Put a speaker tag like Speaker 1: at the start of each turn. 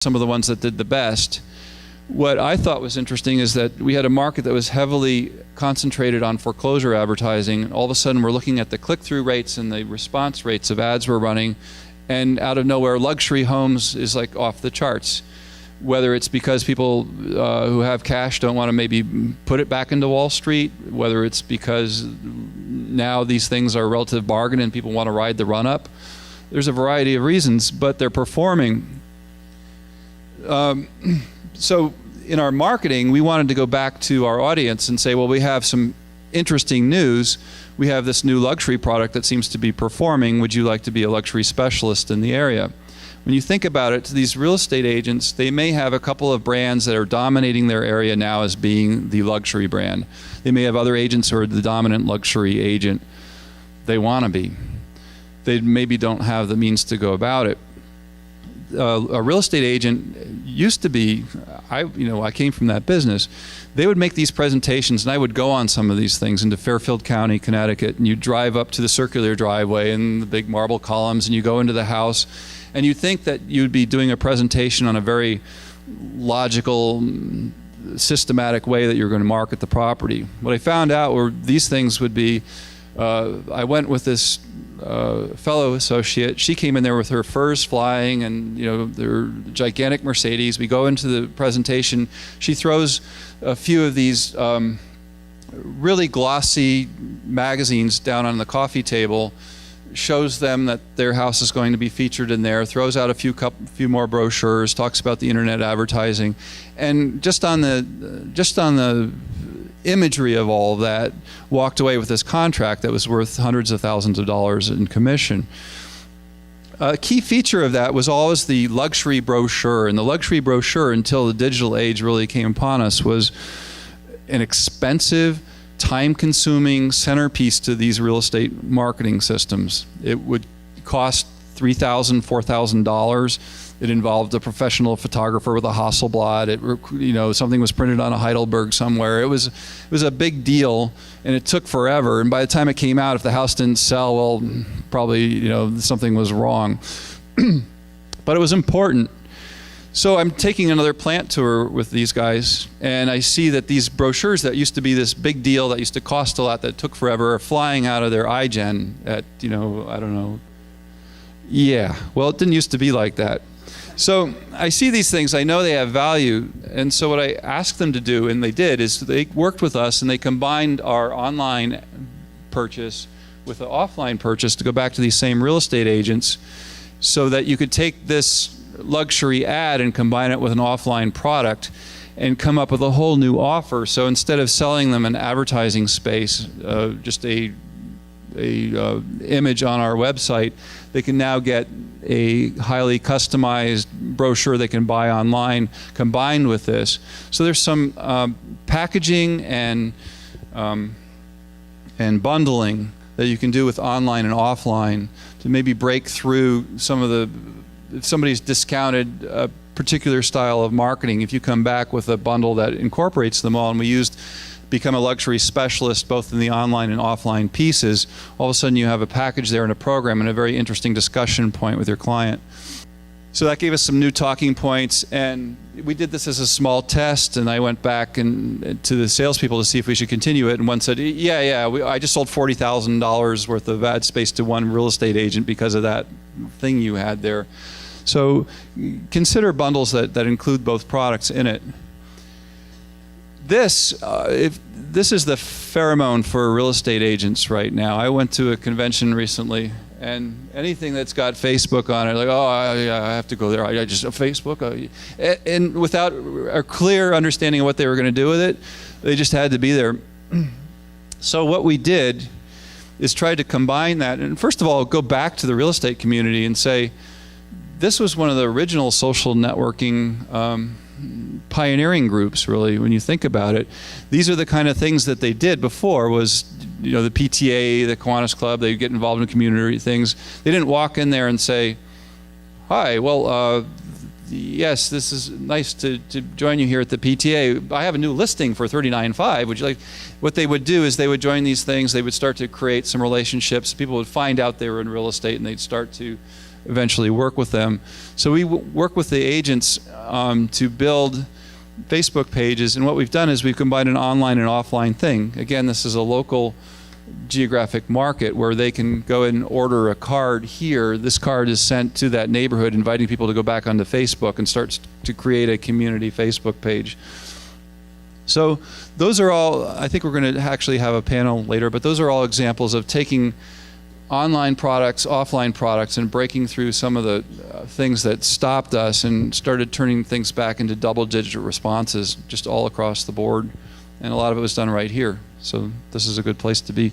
Speaker 1: some of the ones that did the best. What I thought was interesting is that we had a market that was heavily concentrated on foreclosure advertising. All of a sudden we're looking at the click-through rates and the response rates of ads we're running, and out of nowhere luxury homes is like off the charts. Whether it's because people who have cash don't want to maybe put it back into Wall Street, whether it's because now these things are a relative bargain and people want to ride the run-up. There's a variety of reasons, but they're performing. So in our marketing, we wanted to go back to our audience and say, well, we have some interesting news. We have this new luxury product that seems to be performing. Would you like to be a luxury specialist in the area? When you think about it, these real estate agents, they may have a couple of brands that are dominating their area now as being the luxury brand. They may have other agents who are the dominant luxury agent. They want to be. They maybe don't have the means to go about it. A real estate agent used to be, I came from that business. They would make these presentations, and I would go on some of these things into Fairfield County, Connecticut, and you drive up to the circular driveway and the big marble columns, and you go into the house, and you think that you'd be doing a presentation on a very logical, systematic way that you're going to market the property. What I found out were these things would be, I went with this fellow associate. She came in there with her furs flying and their gigantic Mercedes. We go into the presentation. She throws a few of these really glossy magazines down on the coffee table, shows them that their house is going to be featured in there, throws out a few more brochures, talks about the internet advertising, and just on the imagery of all of that, walked away with this contract that was worth hundreds of thousands of dollars in commission. A key feature of that was always the luxury brochure, and the luxury brochure, until the digital age really came upon us, was an expensive, time-consuming centerpiece to these real estate marketing systems. It would cost $3,000, $4,000. It involved a professional photographer with a Hasselblad. Something was printed on a Heidelberg somewhere. It was a big deal, and it took forever. And by the time it came out, if the house didn't sell, well, probably something was wrong. But it was important. So I'm taking another plant tour with these guys, and I see that these brochures that used to be this big deal, that used to cost a lot, that took forever, are flying out of their iGen at I don't know. Yeah, well, it didn't used to be like that. So I see these things, I know they have value, and so what I asked them to do, and they did, is they worked with us and they combined our online purchase with an offline purchase to go back to these same real estate agents, so that you could take this luxury ad and combine it with an offline product and come up with a whole new offer. So instead of selling them an advertising space, just a image on our website, they can now get a highly customized brochure they can buy online combined with this. So there's some packaging and bundling that you can do with online and offline to maybe break through some of the, if somebody's discounted a particular style of marketing, if you come back with a bundle that incorporates them all, and we used become a luxury specialist both in the online and offline pieces, all of a sudden you have a package there and a program and a very interesting discussion point with your client. So that gave us some new talking points, and we did this as a small test, and I went back to the salespeople to see if we should continue it, and one said, I just sold $40,000 worth of ad space to one real estate agent because of that thing you had there. So consider bundles that include both products in it. This is the pheromone for real estate agents right now. I went to a convention recently, and anything that's got Facebook on it, like, oh, I have to go there. I just Facebook, and without a clear understanding of what they were going to do with it, they just had to be there. So what we did is try to combine that, and first of all, go back to the real estate community and say, this was one of the original social networking pioneering groups, really, when you think about it. These are the kind of things that they did before, was the PTA, the Kiwanis Club, they get involved in community things. They didn't walk in there and say, hi, well, yes, this is nice to join you here at the PTA. I have a new listing for $39.5. Would you like? What they would do is they would join these things, they would start to create some relationships. People would find out they were in real estate, and they'd start to eventually work with them. So we work with the agents to build Facebook pages, and what we've done is we've combined an online and offline thing. Again, this is a local geographic market where they can go and order a card here. This card is sent to that neighborhood, inviting people to go back onto Facebook and start to create a community Facebook page. So those are all, I think we're going to actually have a panel later, but those are all examples of taking online products, offline products, and breaking through some of the things that stopped us and started turning things back into double-digit responses just all across the board. And a lot of it was done right here. So this is a good place to be.